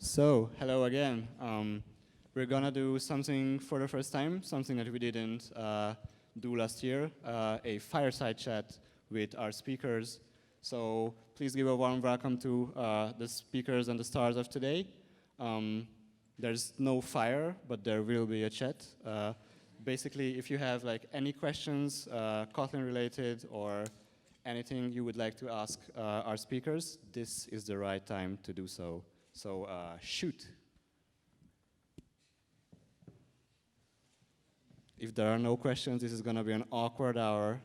So, hello again. We're gonna do something for the first time, something that we didn't do last year, a fireside chat with our speakers. So please give a warm welcome to the speakers and the stars of today. There's no fire, but there will be a chat. Basically, if you have like any questions, Kotlin related or anything you would like to ask our speakers, this is the right time to do so. So shoot. If there are no questions, this is going to be an awkward hour.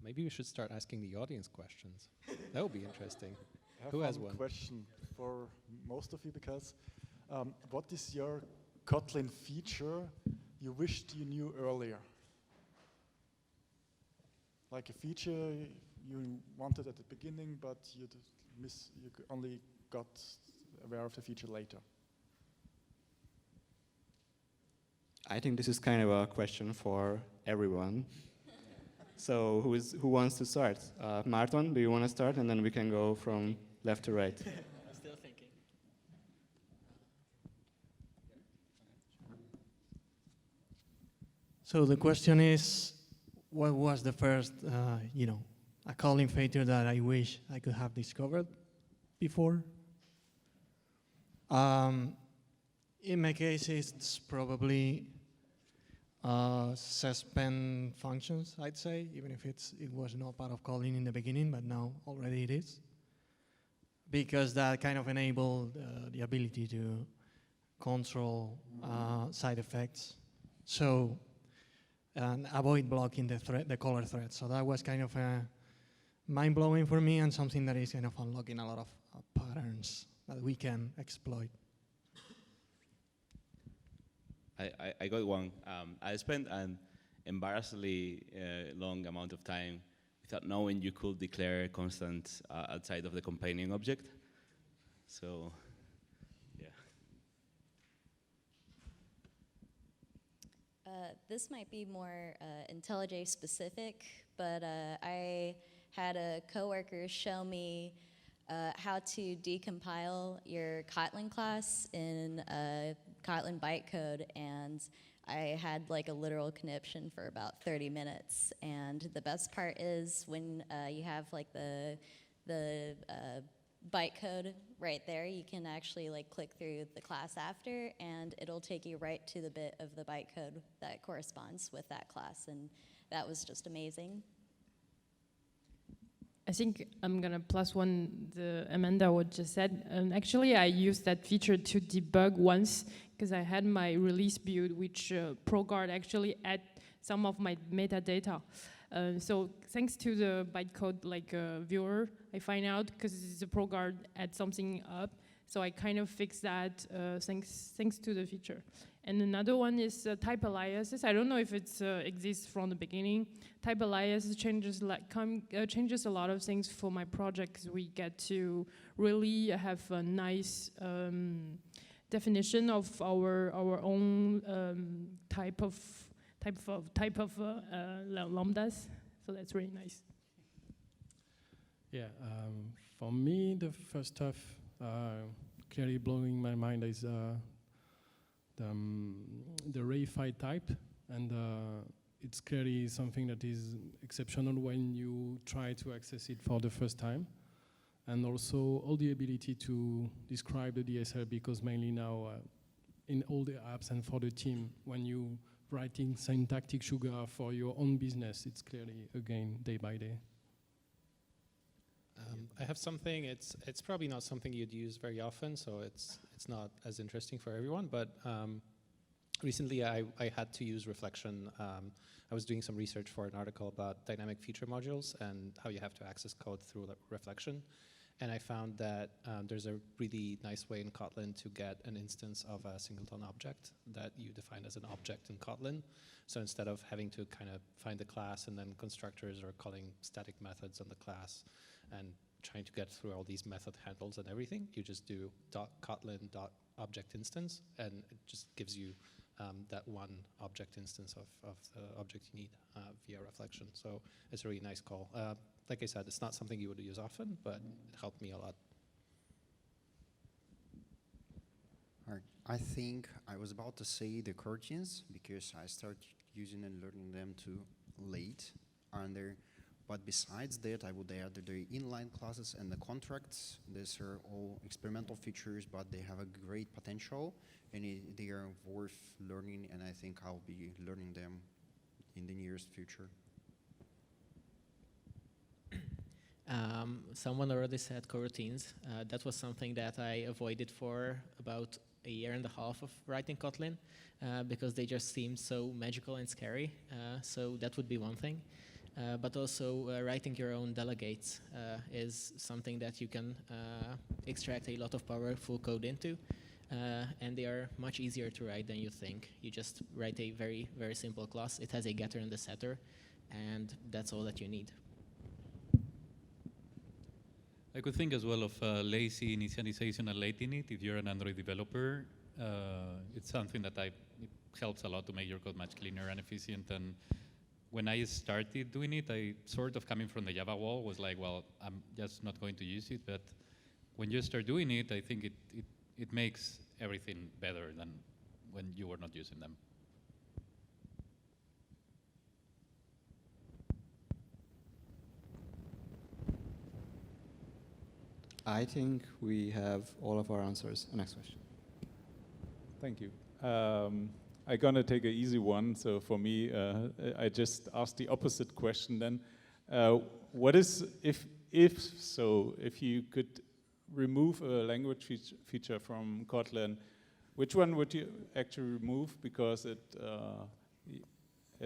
Maybe we should start asking the audience questions. That would be interesting. I have Who has one? question for most of you, because what is your Kotlin feature you wished you knew earlier? Like a feature you wanted at the beginning, but you only got aware of the feature later. I think this is kind of a question for everyone. So who wants to start? Marton, do you want to start? And then we can go from left to right. I'm still thinking. So the question is, what was the first, a calling feature that I wish I could have discovered before? In my case, it's probably suspend functions, I'd say, even if it was not part of Kotlin in the beginning, but now already it is. Because that kind of enabled the ability to control side effects. So, and avoid blocking the caller thread. So that was kind of mind-blowing for me and something that is kind of unlocking a lot of patterns that we can exploit. I got one. I spent an embarrassingly long amount of time without knowing you could declare constant outside of the companion object. So, yeah. This might be more IntelliJ specific, but I had a coworker show me how to decompile your Kotlin class in Kotlin bytecode, and I had like a literal conniption for about 30 minutes. And the best part is when you have like the bytecode right there, you can actually like click through the class after, and it'll take you right to the bit of the bytecode that corresponds with that class, and that was just amazing. I think I'm gonna plus one the Amanda what just said. Actually, I used that feature to debug once because I had my release build, which ProGuard actually add some of my metadata. So thanks to the bytecode viewer, I find out because the ProGuard add something up. So I kind of fixed that thanks to the feature. And another one is type aliases. I don't know if it exists from the beginning. Type aliases changes a lot of things for my project, because we get to really have a nice definition of our own type of lambdas. So that's really nice. Yeah, for me, the first stuff clearly blowing my mind is the reified type, and it's clearly something that is exceptional when you try to access it for the first time. And also all the ability to describe the DSL, because mainly now in all the apps and for the team, when you writing syntactic sugar for your own business, it's clearly, again, day by day. I have something. It's probably not something you'd use very often, so it's not as interesting for everyone. But recently, I had to use reflection. I was doing some research for an article about dynamic feature modules and how you have to access code through reflection. And I found that there's a really nice way in Kotlin to get an instance of a singleton object that you define as an object in Kotlin. So instead of having to kind of find the class and then constructors or calling static methods on the class and trying to get through all these method handles and everything, you just do .kotlin object instance, and it just gives you that one object instance of the object you need via reflection. So it's a really nice call. Like I said, it's not something you would use often, but it helped me a lot. Alright. I think I was about to say the coroutines because I started using and learning them too late. But besides that, I would add the inline classes and the contracts. These are all experimental features, but they have a great potential, and they are worth learning, and I think I'll be learning them in the nearest future. Someone already said coroutines. That was something that I avoided for about a year and a half of writing Kotlin because they just seemed so magical and scary. So that would be one thing. But also writing your own delegates is something that you can extract a lot of powerful code into. And they are much easier to write than you think. You just write a very, very simple class. It has a getter and a setter, and that's all that you need. I could think as well of lazy initialization and late init. If you're an Android developer, it's something that it helps a lot to make your code much cleaner and efficient. And when I started doing it, I sort of coming from the Java wall was like, well, I'm just not going to use it. But when you start doing it, I think it makes everything better than when you were not using them. I think we have all of our answers. Next question. Thank you. I'm gonna take an easy one. So for me, I just asked the opposite question then. What is, if you could remove a language feature from Kotlin, which one would you actually remove? Because it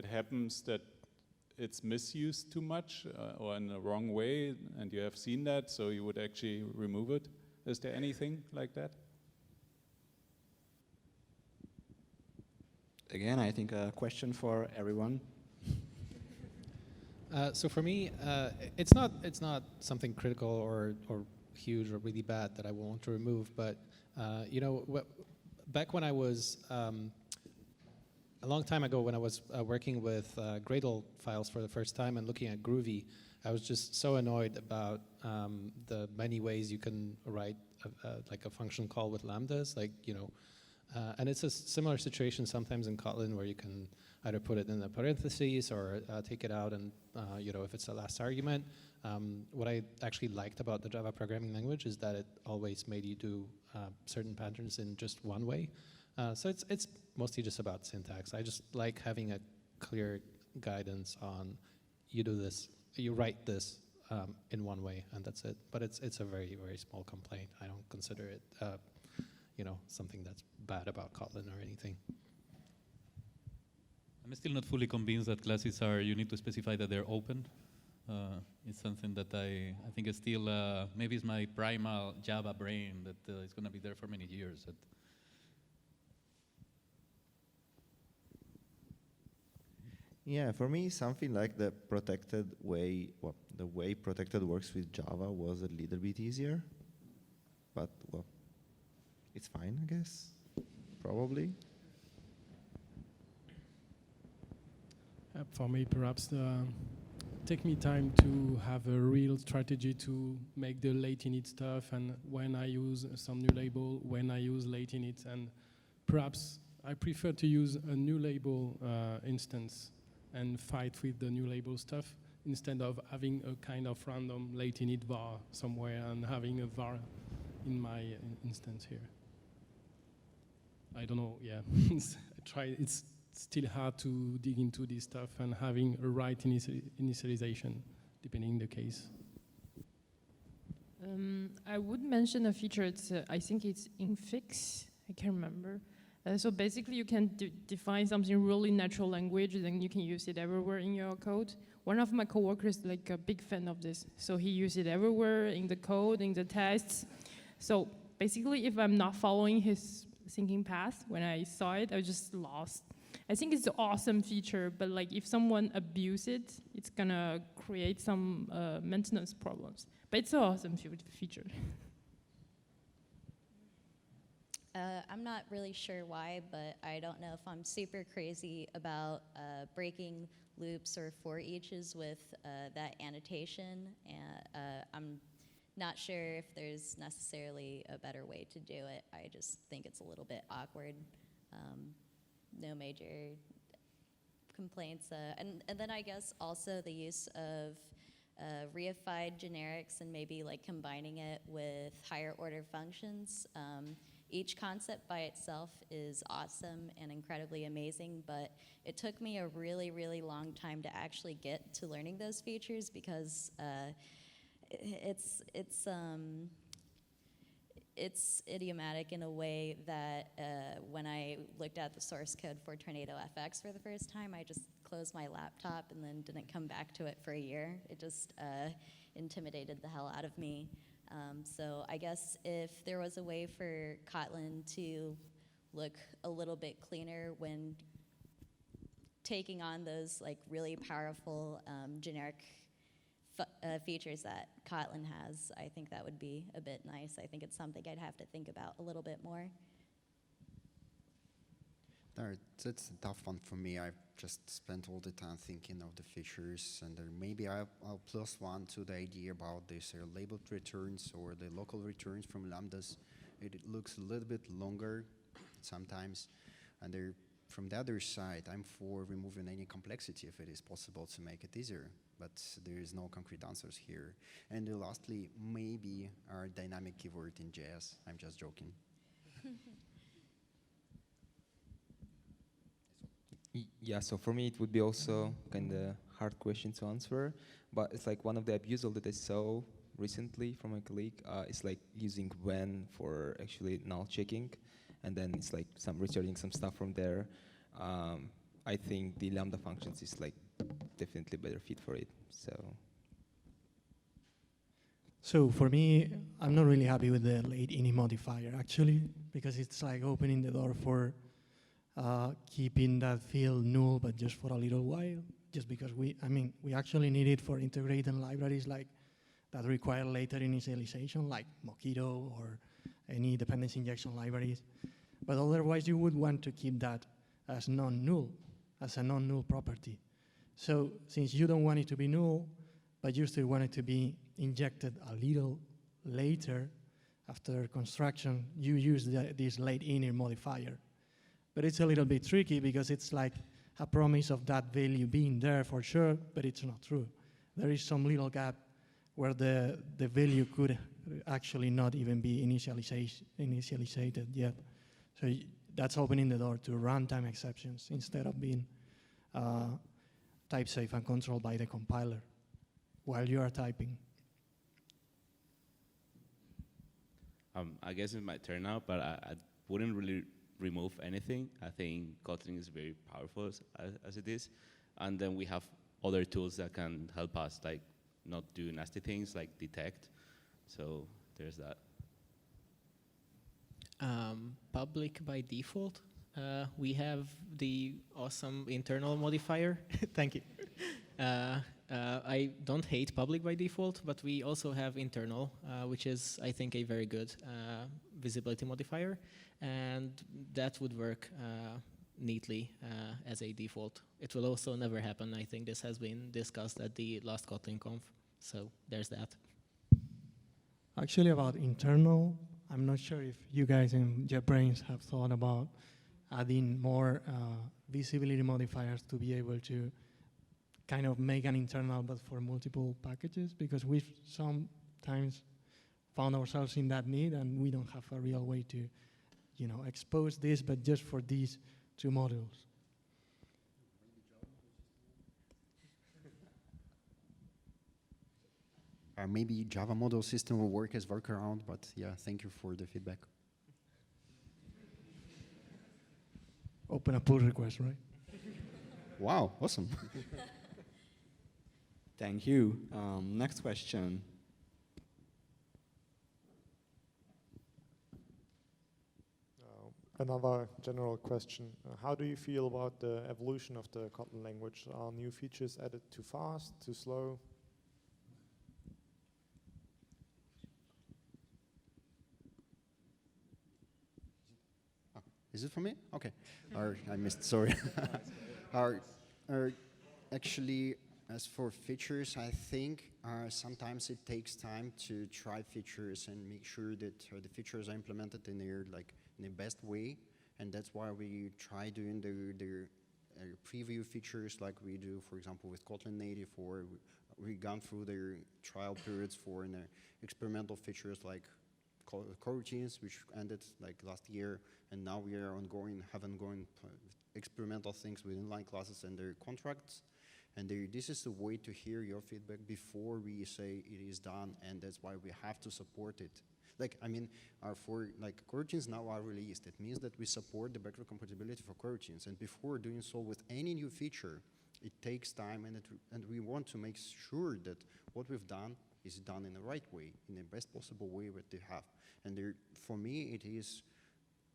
happens that it's misused too much or in the wrong way, and you have seen that, so you would actually remove it. Is there anything like that? Again, I think a question for everyone. So for me, it's not something critical or huge or really bad that I want to remove. But you know, back when I was a long time ago, when I was working with Gradle files for the first time and looking at Groovy, I was just so annoyed about the many ways you can write like a function call with lambdas, like and it's a similar situation sometimes in Kotlin where you can either put it in the parentheses or take it out, and if it's the last argument. What I actually liked about the Java programming language is that it always made you do certain patterns in just one way. So it's mostly just about syntax. I just like having a clear guidance on you do this, you write this in one way, and that's it. But it's a very, very small complaint. I don't consider it something that's bad about Kotlin or anything. I'm still not fully convinced that classes you need to specify that they're open. It's something that I think is still, maybe it's my primal Java brain that is going to be there for many years. Yeah, for me, something like the protected way, the way protected works with Java was a little bit easier, but it's fine, I guess, probably. For me, perhaps take me time to have a real strategy to make the late init stuff, and when I use some new label, when I use late init, and perhaps I prefer to use a new label instance and fight with the new label stuff instead of having a kind of random late init var somewhere and having a var in my instance here. I don't know, yeah. It's still hard to dig into this stuff and having a right initialization, depending on the case. I would mention a feature. I think it's infix. I can't remember. So basically, you can define something really natural language, then you can use it everywhere in your code. One of my coworkers is like a big fan of this, so he uses it everywhere in the code, in the tests. So basically, if I'm not following his thinking path, when I saw it, I was just lost. I think it's an awesome feature, but like if someone abuses it, it's gonna create some maintenance problems. But it's an awesome feature. I'm not really sure why, but I don't know if I'm super crazy about breaking loops or for eaches with that annotation. And I'm not sure if there's necessarily a better way to do it. I just think it's a little bit awkward. No major complaints. And then I guess also the use of reified generics and maybe like combining it with higher order functions. Each concept by itself is awesome and incredibly amazing, but it took me a really, really long time to actually get to learning those features because it's idiomatic in a way that when I looked at the source code for Tornado FX for the first time, I just closed my laptop and then didn't come back to it for a year. It just intimidated the hell out of me. So I guess if there was a way for Kotlin to look a little bit cleaner when taking on those like really powerful generic features that Kotlin has, I think that would be a bit nice. I think it's something I'd have to think about a little bit more. That's a tough one for me. I've just spent all the time thinking of the features, and maybe I'll plus one to the idea about this labeled returns or the local returns from lambdas. It looks a little bit longer sometimes, and from the other side, I'm for removing any complexity if it is possible to make it easier, but there is no concrete answers here. And lastly, maybe our dynamic keyword in JS. I'm just joking. Yeah, so for me it would be also kind of hard question to answer, but it's like one of the abusal that I saw recently from my colleague is like using when for actually null checking, and then it's like returning some stuff from there. I think the lambda functions is like definitely better fit for it. So for me, I'm not really happy with the late ini modifier actually, because it's like opening the door for keeping that field null, but just for a little while, just because we actually need it for integrating libraries like that require later initialization, like Mockito or any dependency injection libraries. But otherwise, you would want to keep that as non-null, as a non-null property. So since you don't want it to be null, but you still want it to be injected a little later after construction, you use this late inner modifier. But it's a little bit tricky because it's like a promise of that value being there for sure, but it's not true. There is some little gap where the value could actually not even be initialized yet. So that's opening the door to runtime exceptions instead of being type safe and controlled by the compiler while you are typing. I guess it might turn out, but I wouldn't really remove anything. I think Kotlin is very powerful as it is. And then we have other tools that can help us, like not do nasty things like detect. So there's that. Public by default. We have the awesome internal modifier. Thank you. I don't hate public by default, but we also have internal, which is, I think, a very good visibility modifier. And that would work neatly as a default. It will also never happen. I think this has been discussed at the last Kotlin conf. So there's that. Actually, about internal, I'm not sure if you guys in JetBrains have thought about adding more visibility modifiers to be able to kind of make an internal but for multiple packages, because we've sometimes found ourselves in that need and we don't have a real way to expose this, but just for these two modules. Maybe Java model system will work as workaround, but yeah, thank you for the feedback. Open a pull request, right? Wow, awesome. Thank you. Next question. Another general question. How do you feel about the evolution of the Kotlin language? Are new features added too fast, too slow? Is it for me? Okay. Or I missed, sorry. Or actually, as for features, I think sometimes it takes time to try features and make sure that the features are implemented in the best way. And that's why we try doing the preview features like we do, for example, with Kotlin Native, or we've gone through their trial periods for experimental features like coroutines, which ended like last year, and now we are have ongoing experimental things with inline classes and their contracts. And this is the way to hear your feedback before we say it is done, and that's why we have to support it. Coroutines now are released. It means that we support the backward compatibility for coroutines, and before doing so with any new feature, it takes time, and we want to make sure that what we've done is done in the right way, in the best possible way that they have. And for me, it is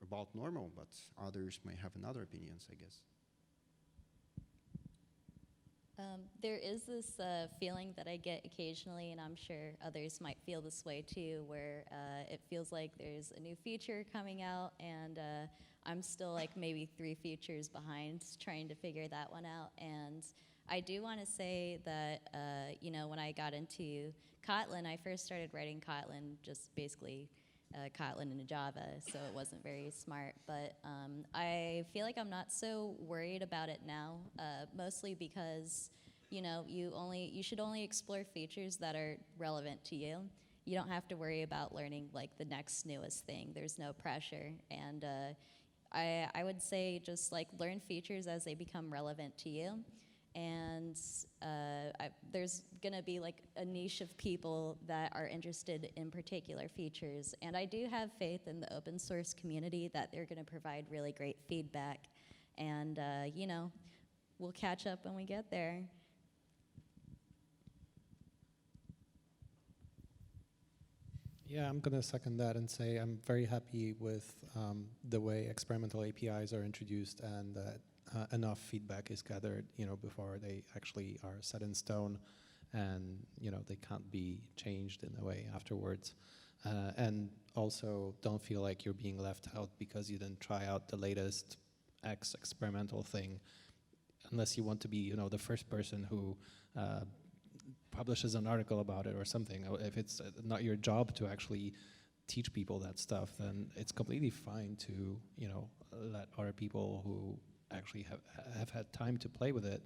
about normal, but others may have another opinions, I guess. There is this feeling that I get occasionally, and I'm sure others might feel this way too, where it feels like there's a new feature coming out, and I'm still like maybe 3 features behind trying to figure that one out. And I do want to say that, when I got into Kotlin, I first started writing Kotlin, just basically Kotlin in Java, so it wasn't very smart. But I feel like I'm not so worried about it now, mostly because you should only explore features that are relevant to you. You don't have to worry about learning like the next newest thing. There's no pressure, and I would say just like learn features as they become relevant to you. And there's gonna be like a niche of people that are interested in particular features. And I do have faith in the open source community that they're gonna provide really great feedback. And we'll catch up when we get there. Yeah, I'm going to second that and say I'm very happy with the way experimental APIs are introduced, and that enough feedback is gathered, before they actually are set in stone, and they can't be changed in a way afterwards. And also, don't feel like you're being left out because you didn't try out the latest X experimental thing, unless you want to be, the first person who publishes an article about it or something. If it's not your job to actually teach people that stuff, then it's completely fine to, let other people who actually have had time to play with it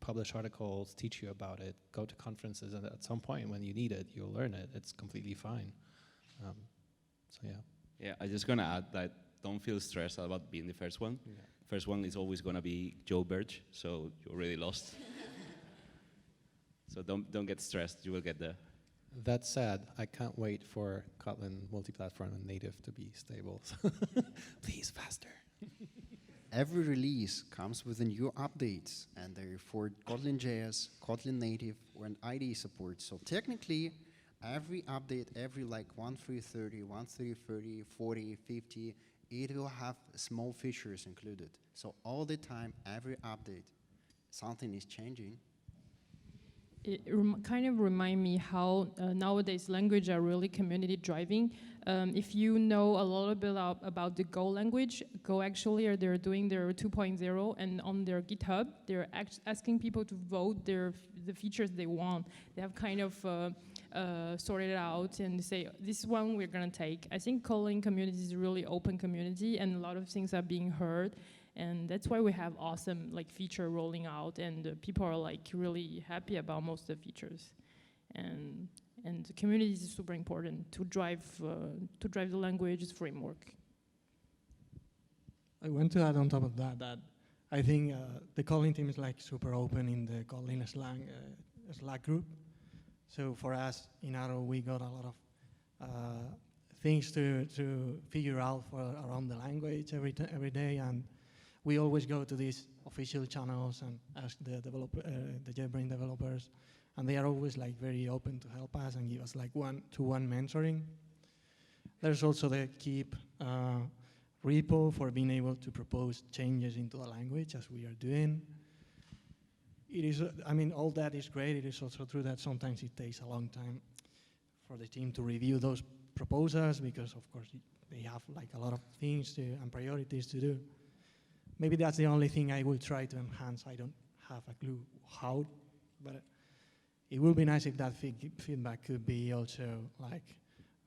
publish articles, teach you about it, go to conferences, and at some point when you need it, you'll learn it. It's completely fine. So yeah. Yeah, I'm just gonna add that don't feel stressed about being the first one. Yeah. First one is always gonna be Joe Birch, so you're already lost. So don't get stressed, you will get there. That said, I can't wait for Kotlin multi-platform and native to be stable. Please, faster. Every release comes with a new updates, and they're for Kotlin.js, Kotlin Native, and IDE support. So technically, every update, every like 1.3.30, 1.3.30, 40, 50, it will have small features included. So all the time, every update, something is changing. It kind of remind me how nowadays language are really community driving. If you know a little bit about the Go language, Go actually they're doing their 2.0, and on their GitHub, they're asking people to vote the features they want. They have kind of sorted it out and say, this is one we're gonna take. I think Kotlin community is a really open community, and a lot of things are being heard. And that's why we have awesome feature rolling out, and people are really happy about most of the features. And the community is super important to drive the language framework. I want to add on top of that I think the Kotlin team is super open in the Kotlin Slack group. So for us in Arrow, we got a lot of things to figure out around the language every day, and we always go to these official channels and ask the JetBrains developers, and they are always very open to help us and give us one-to-one mentoring. There's also the Keep repo for being able to propose changes into the language as we are doing. It is, all that is great. It is also true that sometimes it takes a long time for the team to review those propose us, because of course they have like a lot of things and priorities to do. Maybe that's the only thing I will try to enhance. I don't have a clue how, but it would be nice if that feedback could be also like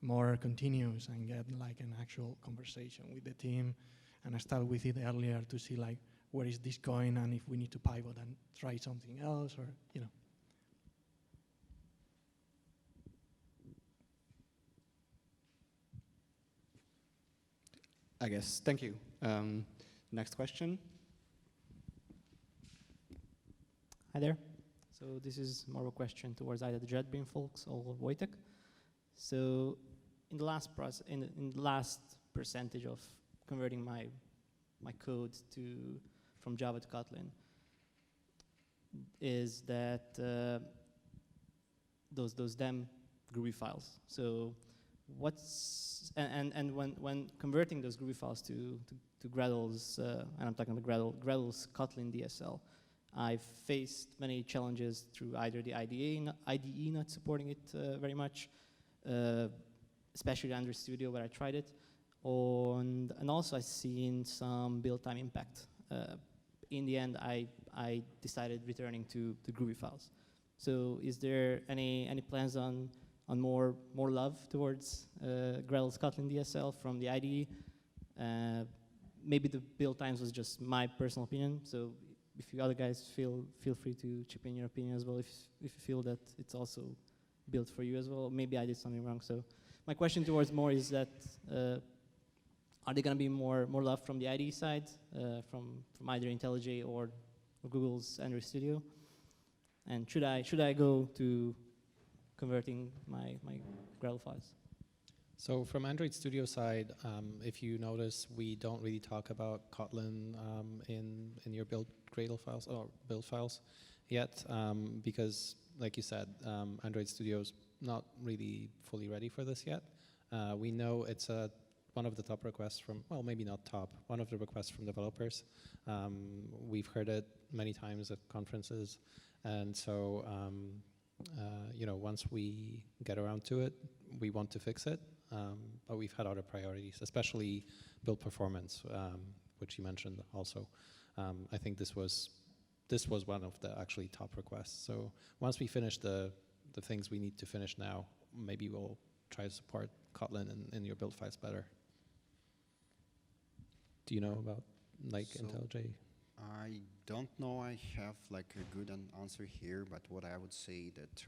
more continuous and get like an actual conversation with the team, and I start with it earlier to see like where is this going and if we need to pivot and try something else, or you know. I guess. Thank you. Next question. Hi there. So this is more of a question towards either the JetBrains folks or Wojtek. So in the last in the last percentage of converting my code from Java to Kotlin, is that those dem Groovy files. So and when converting those Groovy files to Gradle's, and I'm talking about Gradle's Kotlin DSL, I've faced many challenges through either the IDE not supporting it very much, especially Android Studio where I tried it, and also I've seen some build time impact. In the end, I decided returning to Groovy files. So is there any plans on more love towards Gradle's Kotlin DSL from the IDE? Maybe the build times was just my personal opinion. So if you other guys feel free to chip in your opinion as well. If you feel that it's also built for you as well, maybe I did something wrong. So my question towards more is that are there going to be more love from the IDE side, from either IntelliJ or Google's Android Studio? And should I go to converting my Gradle files? So from Android Studio side, if you notice, we don't really talk about Kotlin in your Gradle files or build files yet, because, like you said, Android Studio's not really fully ready for this yet. We know it's one of the top requests from, well, maybe not top, one of the requests from developers. We've heard it many times at conferences, and so once we get around to it, we want to fix it. But we've had other priorities, especially build performance, which you mentioned also. I think this was one of the actually top requests. So once we finish the things we need to finish now, maybe we'll try to support Kotlin in your build files better. Do you know about like IntelliJ? I don't know I have like a good answer here, but what I would say that,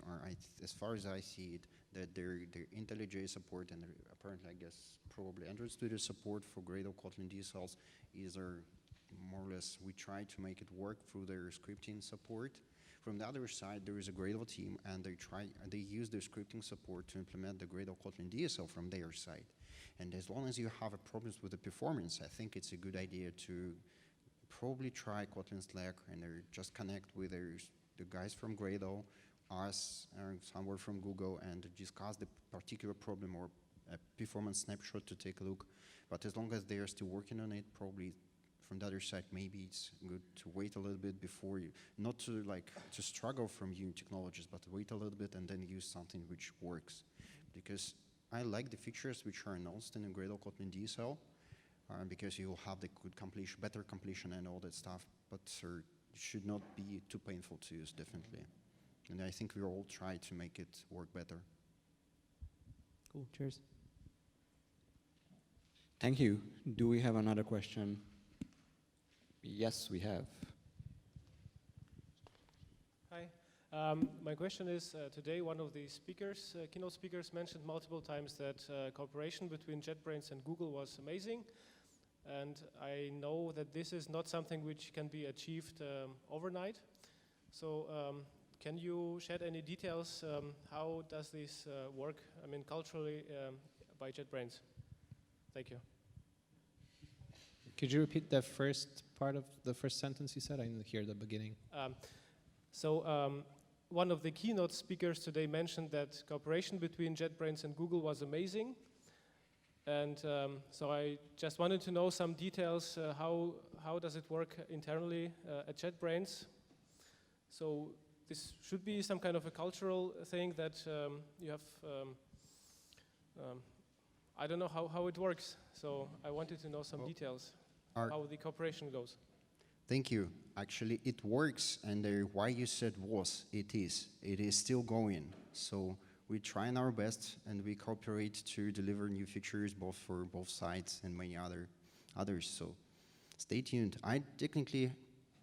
as far as I see it, that their IntelliJ support and apparently, I guess, probably Android Studio support for Gradle Kotlin DSLs is more or less, we try to make it work through their scripting support. From the other side, there is a Gradle team, and they use their scripting support to implement the Gradle Kotlin DSL from their side. And as long as you have problems with the performance, I think it's a good idea to probably try Kotlin Slack and just connect with the guys from Gradle, us, somewhere from Google, and discuss the particular problem or a performance snapshot to take a look. But as long as they are still working on it, probably from the other side, maybe it's good to wait a little bit before you, not to to struggle from new technologies, but wait a little bit and then use something which works. Because I like the features which are announced in the Gradle Kotlin DSL, because you will have the good completion, better completion and all that stuff, but it should not be too painful to use, definitely. And I think we all try to make it work better. Cool, cheers. Thank you. Do we have another question? Yes, we have. Hi. My question is, today one of the speakers, keynote speakers, mentioned multiple times that cooperation between JetBrains and Google was amazing. And I know that this is not something which can be achieved overnight. So can you shed any details? How does this work, culturally by JetBrains? Thank you. Could you repeat the first part of the first sentence you said? I didn't hear the beginning. One of the keynote speakers today mentioned that cooperation between JetBrains and Google was amazing. And so I just wanted to know some details. How does it work internally at JetBrains? So this should be some kind of a cultural thing that you have I don't know how it works, so I wanted to know some details, how the cooperation goes. Thank you. Actually, it works, and why you said was, it is. It is still going. So we're trying our best, and we cooperate to deliver new features both for both sides and many others. So stay tuned. I technically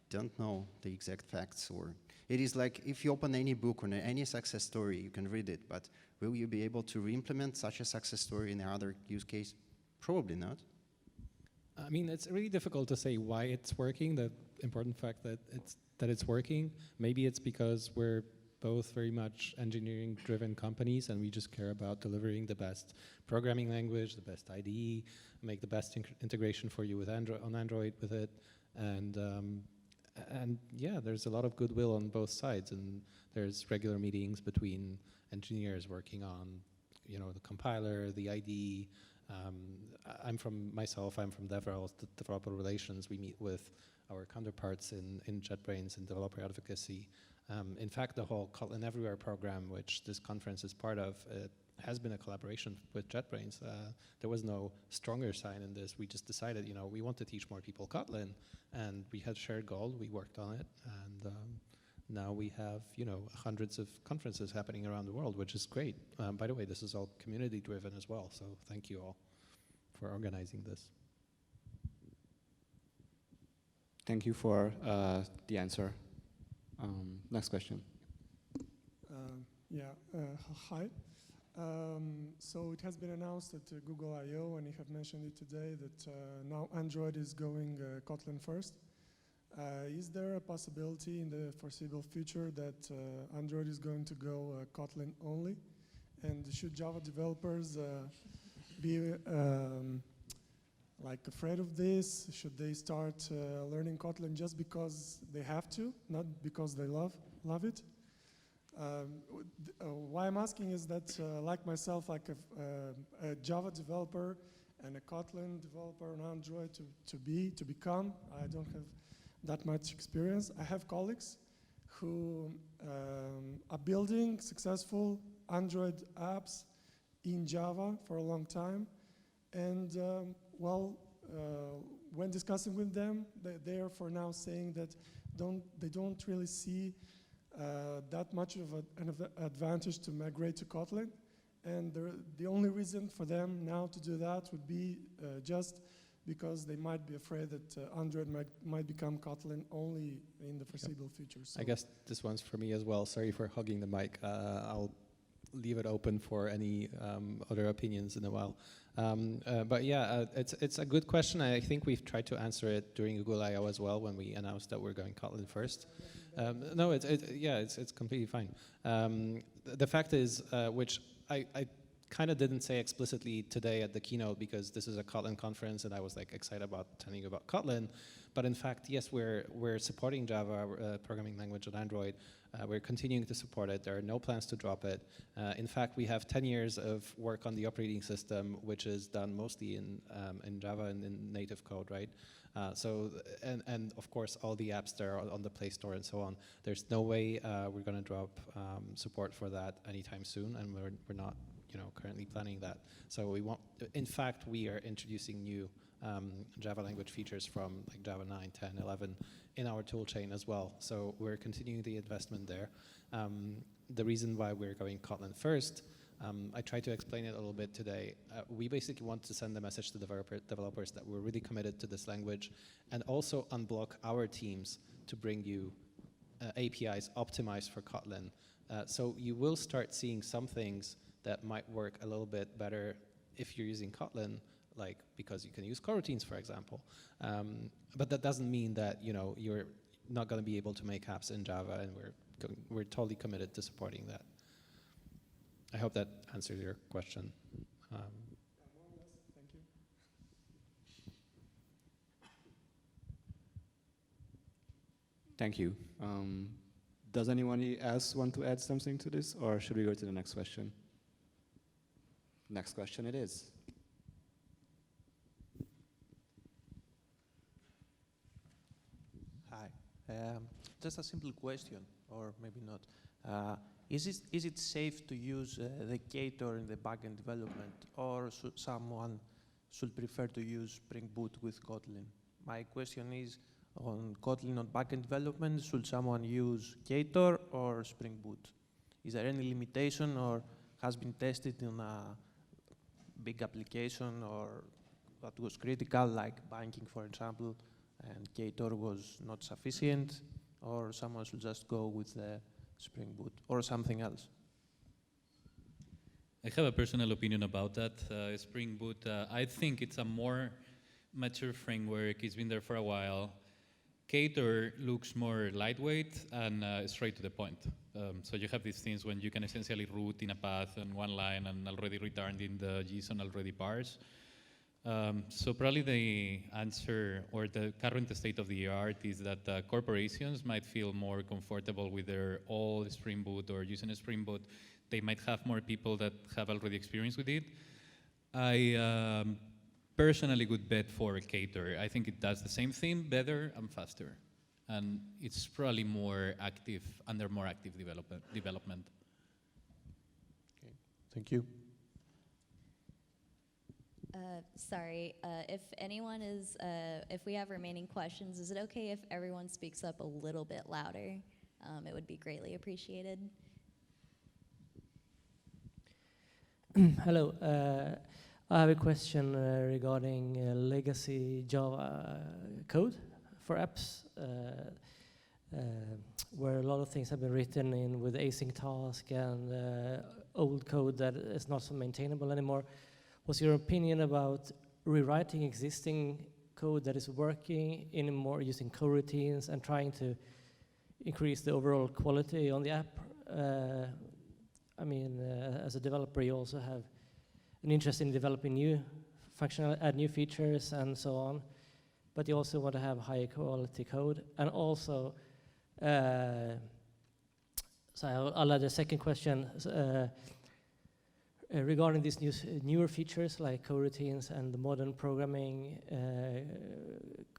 don't know the exact facts, or it is like if you open any book on any success story, you can read it, but will you be able to re-implement such a success story in another use case? Probably not. I mean, it's really difficult to say why it's working. The important fact that it's working. Maybe it's because we're both very much engineering-driven companies, and we just care about delivering the best programming language, the best IDE, make the best integration for you with Android with it, and yeah, there's a lot of goodwill on both sides, and there's regular meetings between engineers working on, the compiler, the IDE. I'm from developer relations. We meet with our counterparts in JetBrains and developer advocacy. In fact, the whole Kotlin Everywhere program, which this conference is part of, it has been a collaboration with JetBrains. There was no stronger sign in this. We just decided, we want to teach more people Kotlin, and we had shared goal. We worked on it, and now we have, hundreds of conferences happening around the world, which is great. By the way, this is all community-driven as well, so thank you all for organizing this. Thank you for the answer. Next question. Hi. So it has been announced at Google I/O, and you have mentioned it today, that now Android is going Kotlin first. Is there a possibility in the foreseeable future that Android is going to go Kotlin only? And should Java developers be afraid of this? Should they start learning Kotlin just because they have to, not because they love it? Why I'm asking is that, like myself, like a Java developer and a Kotlin developer on Android to become, I don't have that much experience. I have colleagues who are building successful Android apps in Java for a long time, and when discussing with them, they are for now saying that they don't really see that much of an advantage to migrate to Kotlin, and the only reason for them now to do that would be just because they might be afraid that Android might become Kotlin only in the foreseeable future. So I guess this one's for me as well. Sorry for hogging the mic. I'll leave it open for any other opinions in a while. But yeah, it's a good question. I think we've tried to answer it during Google I/O as well when we announced that we're going Kotlin first. No, it's completely fine. The fact is, which I kind of didn't say explicitly today at the keynote because this is a Kotlin conference and I was excited about telling you about Kotlin. But in fact, yes, we're supporting Java programming language on Android. We're continuing to support it. There are no plans to drop it. In fact, we have 10 years of work on the operating system, which is done mostly in Java and in native code, right? And of course, all the apps that are on the Play Store and so on. There's no way we're going to drop support for that anytime soon, and we're not currently planning that. So in fact, we are introducing new Java language features from Java 9, 10, 11 in our toolchain as well. So we're continuing the investment there. The reason why we're going Kotlin first, I tried to explain it a little bit today. We basically want to send a message to developers that we're really committed to this language, and also unblock our teams to bring you APIs optimized for Kotlin. So you will start seeing some things that might work a little bit better if you're using Kotlin, because you can use coroutines, for example. But that doesn't mean that you're not going to be able to make apps in Java, and we're totally committed to supporting that. I hope that answers your question. Thank you. Thank you. Does anyone else want to add something to this, or should we go to the next question? Next question it is. Hi. Just a simple question, or maybe not. Is it safe to use the Ktor in the backend development, or should someone prefer to use Spring Boot with Kotlin? My question is, on Kotlin on backend development, should someone use Ktor or Spring Boot? Is there any limitation, or has been tested in a big application or that was critical, like banking, for example, and Ktor was not sufficient, or someone should just go with the Spring Boot or something else? I have a personal opinion about that. Spring Boot, I think it's a more mature framework. It's been there for a while. Ktor looks more lightweight and straight to the point. So you have these things when you can essentially root in a path on one line and already returned in the JSON already parse. So probably the answer or the current state of the art is that corporations might feel more comfortable with their old Spring Boot or using a Spring Boot. They might have more people that have already experience with it. I personally would bet for Ktor. I think it does the same thing better and faster. And it's probably more active, under more active development. Okay, thank you. Sorry, if anyone is, if we have remaining questions, is it okay if everyone speaks up a little bit louder? It would be greatly appreciated. Hello, I have a question regarding legacy Java code for apps, where a lot of things have been written in with async task and old code that is not so maintainable anymore. What's your opinion about rewriting existing code that is working in more using coroutines and trying to increase the overall quality on the app? I mean, as a developer, you also have an interest in developing new functional, add new features and so on, but you also want to have higher quality code. And also, so I'll add a second question. Regarding these newer features like coroutines and the modern programming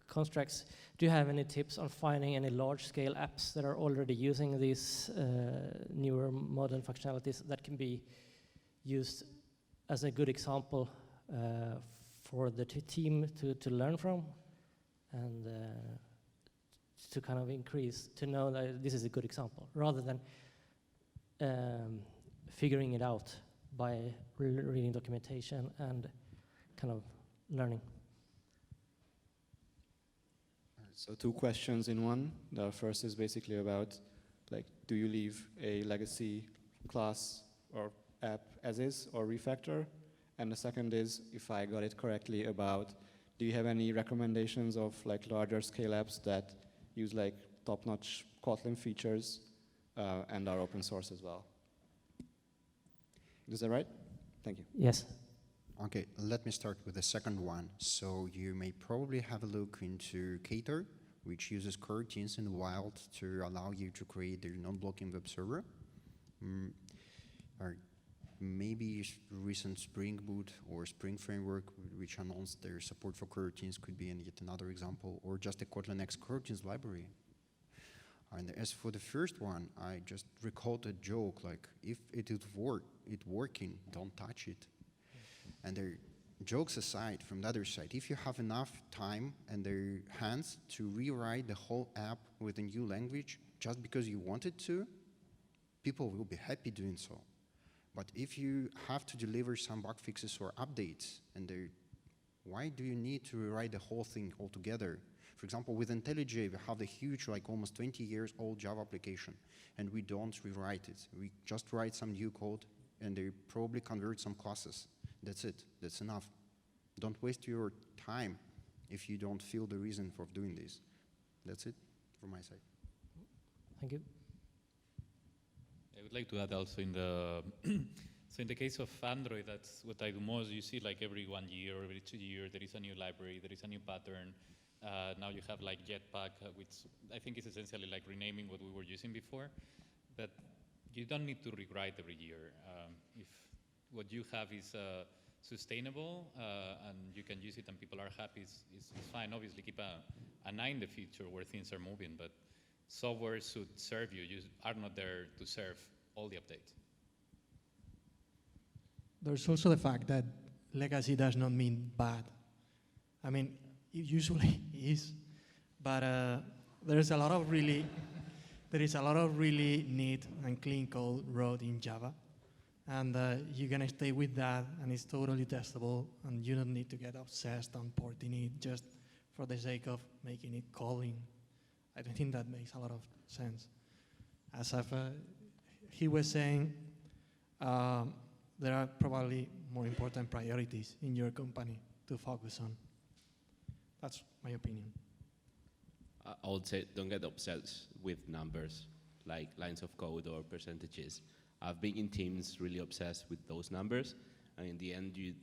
constructs, do you have any tips on finding any large-scale apps that are already using these newer modern functionalities that can be used as a good example for the team to learn from and to kind of increase, to know that this is a good example, rather than figuring it out by reading documentation and kind of learning. So 2 questions in one. The first is basically about, like, do you leave a legacy class or app as is or refactor? And the second is, if I got it correctly, about do you have any recommendations of like larger scale apps that use like top-notch Kotlin features and are open source as well? Is that right? Thank you. Yes. Okay, let me start with the second one. So you may probably have a look into Ktor, which uses coroutines in the wild to allow you to create a non-blocking web server. Or maybe recent Spring Boot or Spring Framework, which announced their support for coroutines, could be yet another example, or just a Kotlin X coroutines library. And as for the first one, I just recalled a joke, like, if it working, don't touch it. And there, jokes aside, from the other side, if you have enough time and their hands to rewrite the whole app with a new language just because you wanted to, people will be happy doing so. But if you have to deliver some bug fixes or updates, and why do you need to rewrite the whole thing altogether? For example, with IntelliJ, we have the huge, like almost 20 years old Java application, and we don't rewrite it. We just write some new code, and they probably convert some classes. That's it. That's enough. Don't waste your time if you don't feel the reason for doing this. That's it from my side. Thank you. I would like to add also in the so in the case of Android, that's what I do most. You see, like every 1 year or every 2 years, there is a new library, there is a new pattern. Now you have like Jetpack, which I think is essentially like renaming what we were using before. But you don't need to rewrite every year. If what you have is sustainable and you can use it and people are happy, it's fine. Obviously, keep an eye in the future where things are moving, but software should serve you. You are not there to serve all the updates. There's also the fact that legacy does not mean bad. I mean, it usually is, but there is a lot of really neat and clean code wrote in Java, and you're gonna stay with that, and it's totally testable, and you don't need to get obsessed on porting it just for the sake of making it Kotlin. I don't think that makes a lot of sense. As he was saying, there are probably more important priorities in your company to focus on. That's my opinion. I would say don't get obsessed with numbers, like lines of code or percentages. I've been in teams really obsessed with those numbers, and in the end, you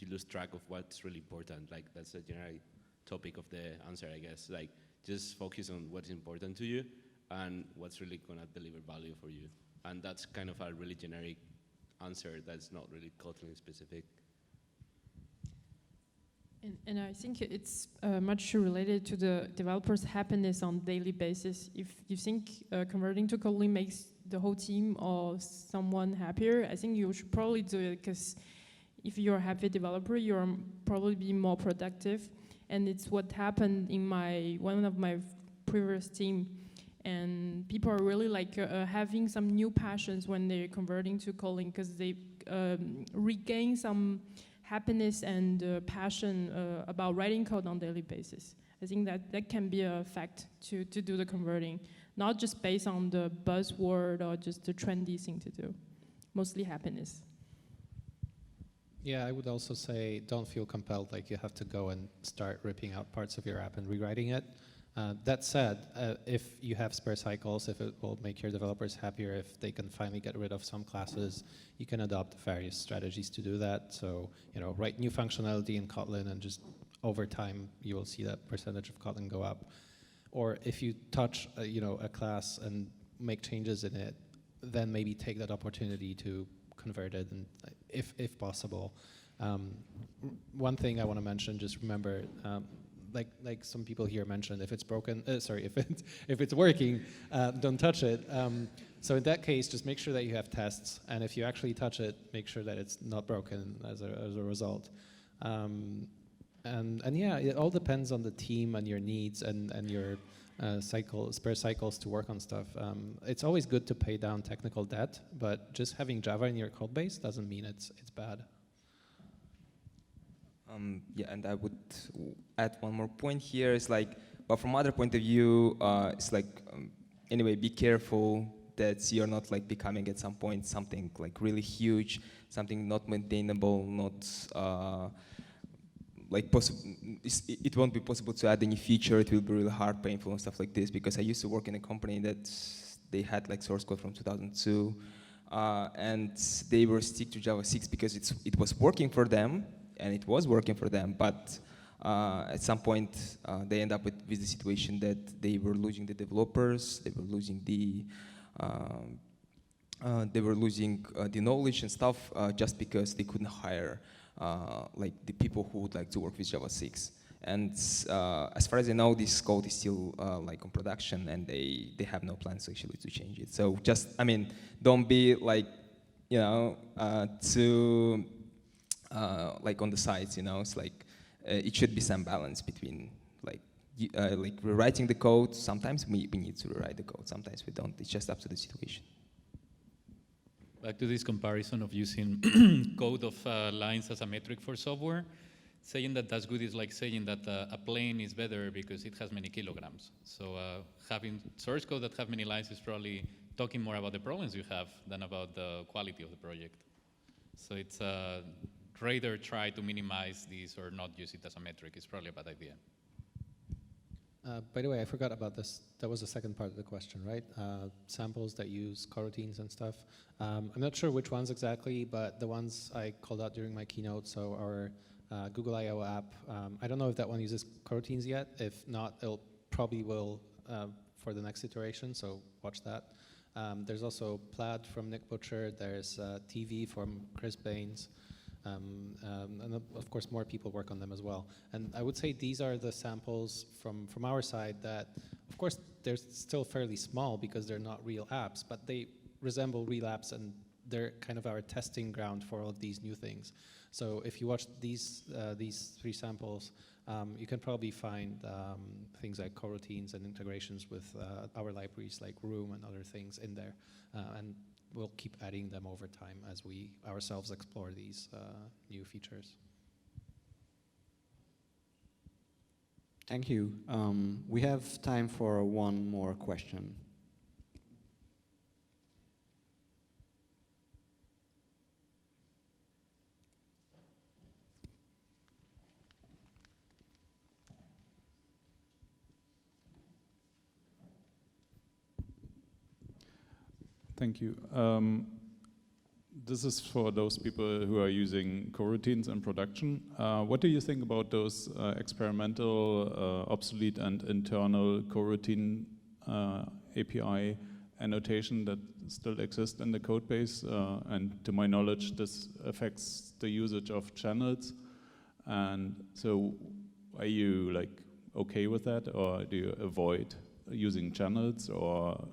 lose track of what's really important. Like, that's a generic topic of the answer, I guess. Like, just focus on what's important to you and what's really gonna deliver value for you. And that's kind of a really generic answer that's not really Kotlin specific. And I think it's much related to the developers' happiness on daily basis. If you think converting to Kotlin makes the whole team or someone happier, I think you should probably do it, because if you're a happy developer, you're probably be more productive. And it's what happened in one of my previous team. And people are really like having some new passions when they're converting to Kotlin, because they regain some happiness and passion about writing code on a daily basis. I think that can be a fact to do the converting, not just based on the buzzword or just the trendy thing to do, mostly happiness. Yeah, I would also say don't feel compelled like you have to go and start ripping out parts of your app and rewriting it. That said, if you have spare cycles, if it will make your developers happier, if they can finally get rid of some classes, you can adopt various strategies to do that. So, write new functionality in Kotlin, and just over time, you will see that percentage of Kotlin go up. Or if you touch, a class and make changes in it, then maybe take that opportunity to convert it, and if possible. One thing I want to mention, just remember, like some people here mentioned, if it's broken, if it's working, don't touch it. So in that case, just make sure that you have tests, and if you actually touch it, make sure that it's not broken as a result. And yeah, it all depends on the team and your needs and your spare cycles to work on stuff. It's always good to pay down technical debt, but just having Java in your code base doesn't mean it's bad. Yeah, and I would add one more point here. It's like, but from other point of view, it's like, anyway, be careful that you're not like becoming at some point something like really huge, something not maintainable, not like possible. It won't be possible to add any feature. It will be really hard, painful, and stuff like this. Because I used to work in a company that they had like source code from 2002, and they were stick to Java 6 because it was working for them. And it was working for them, but at some point they end up with the situation that they were losing the developers, they were losing the knowledge and stuff just because they couldn't hire like the people who would like to work with Java 6. And as far as I know, this code is still like on production, and they have no plans actually to change it. So just, don't be like, too like on the sides, it's like it should be some balance between like rewriting the code. Sometimes we need to rewrite the code, sometimes we don't. It's just up to the situation. Back to this comparison of using code of lines as a metric for software, saying that that's good is like saying that a plane is better because it has many kilograms. So having source code that have many lines is probably talking more about the problems you have than about the quality of the project. So it's rather try to minimize this or not use it as a metric. It's probably a bad idea. By the way, I forgot about this. That was the second part of the question, right? Samples that use coroutines and stuff. I'm not sure which ones exactly, but the ones I called out during my keynote, so our Google I/O app, I don't know if that one uses coroutines yet. If not, it'll probably will for the next iteration, so watch that. There's also Plaid from Nick Butcher. There's TV from Chris Baines. And of course, more people work on them as well. And I would say these are the samples from our side that of course, they're still fairly small because they're not real apps, but they resemble real apps, and they're kind of our testing ground for all of these new things. So if you watch these 3 samples, you can probably find things like coroutines and integrations with our libraries like Room and other things in there. And we'll keep adding them over time as we ourselves explore these new features. Thank you. We have time for one more question. Thank you. This is for those people who are using coroutines in production. What do you think about those experimental, obsolete, and internal coroutine API annotation that still exist in the code base? And to my knowledge, this affects the usage of channels. And so, are you like okay with that, or do you avoid using channels, or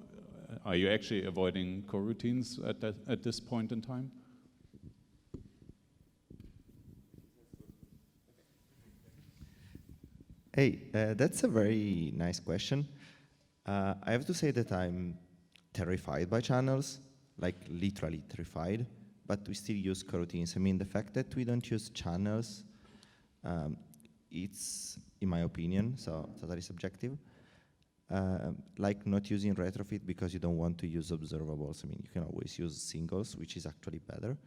are you actually avoiding coroutines at this point in time? Hey, that's a very nice question. I have to say that I'm terrified by channels, like literally terrified, but we still use coroutines. I mean, the fact that we don't use channels, it's, in my opinion, so totally subjective, like not using retrofit because you don't want to use observables. I mean, you can always use singles, which is actually better.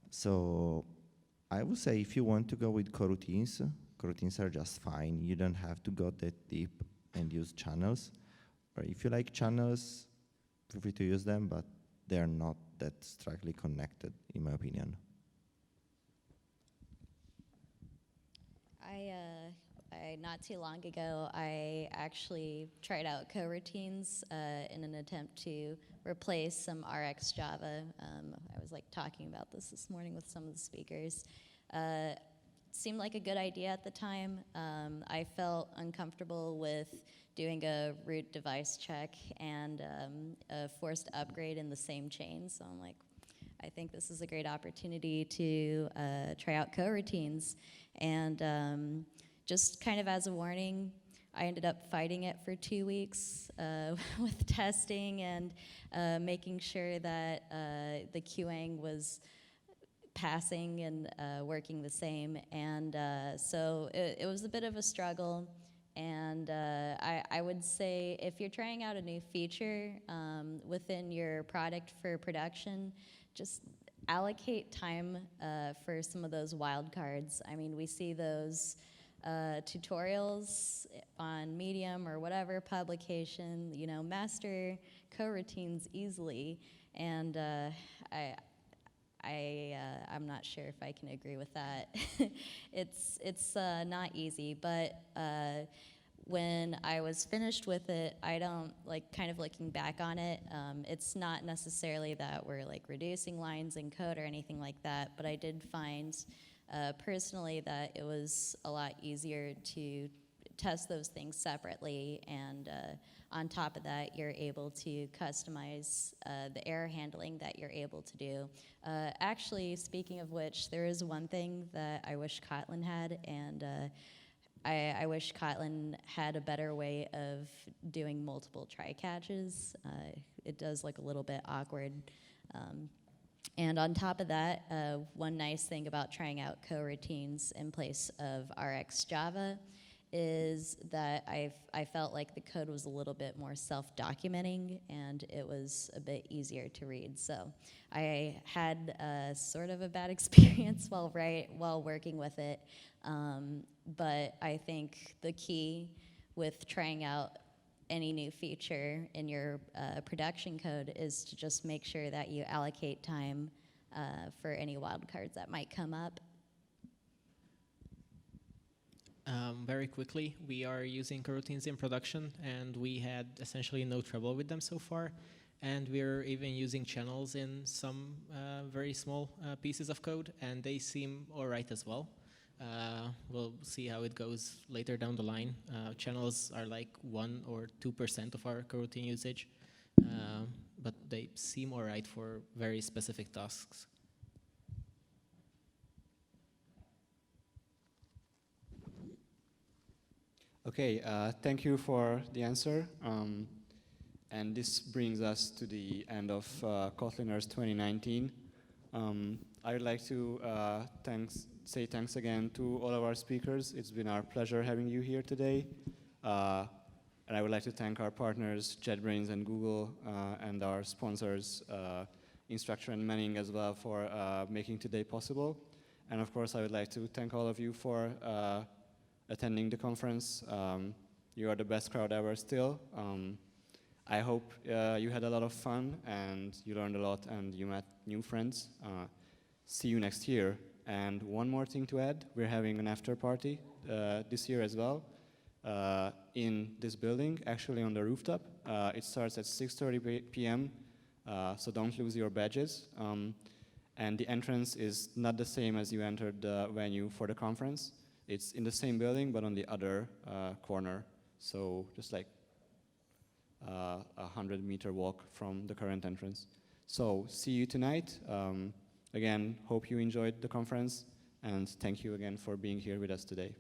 So I would say if you want to go with coroutines, coroutines are just fine. You don't have to go that deep and use channels. Or if you like channels, feel free to use them, but they're not that strictly connected, in my opinion. Not too long ago, I actually tried out coroutines in an attempt to replace some RX Java. I was like talking about this morning with some of the speakers. Seemed like a good idea at the time. I felt uncomfortable with doing a root device check and a forced upgrade in the same chain. So I'm like, I think this is a great opportunity to try out coroutines. And just kind of as a warning, I ended up fighting it for 2 weeks with testing and making sure that the queuing was passing and working the same. And so it was a bit of a struggle. And I would say if you're trying out a new feature within your product for production, just allocate time for some of those wildcards. I mean, we see those tutorials on Medium or whatever publication, you know, master coroutines easily, and I'm not sure if I can agree with that. It's not easy, but when I was finished with it, I don't, like, kind of looking back on it, it's not necessarily that we're like reducing lines in code or anything like that, but I did find personally that it was a lot easier to test those things separately, and on top of that, you're able to customize the error handling that you're able to do. Actually, speaking of which, there is one thing that I wish Kotlin had, and I wish Kotlin had a better way of doing multiple try-catches. It does look a little bit awkward. And on top of that, one nice thing about trying out coroutines in place of RX Java is that I felt like the code was a little bit more self-documenting, and it was a bit easier to read. So I had sort of a bad experience while working with it, but I think the key with trying out any new feature in your production code is to just make sure that you allocate time for any wildcards that might come up. Very quickly, we are using coroutines in production, and we had essentially no trouble with them so far. And we're even using channels in some very small pieces of code, and they seem all right as well. We'll see how it goes later down the line. Channels are like 1 or 2% of our coroutine usage, but they seem all right for very specific tasks. Okay, thank you for the answer. And this brings us to the end of Kotliners 2019. I would like to say thanks again to all of our speakers. It's been our pleasure having you here today. And I would like to thank our partners, JetBrains and Google, and our sponsors, Instructure and Manning as well, for making today possible. And of course, I would like to thank all of you for attending the conference. You are the best crowd ever still. I hope you had a lot of fun and you learned a lot and you met new friends. See you next year. And one more thing to add, we're having an after party this year as well in this building, actually on the rooftop. It starts at 6:30 p.m., so don't lose your badges. And the entrance is not the same as you entered the venue for the conference. It's in the same building, but on the other corner. So just like a 100-meter walk from the current entrance. So see you tonight. Again, hope you enjoyed the conference, and thank you again for being here with us today.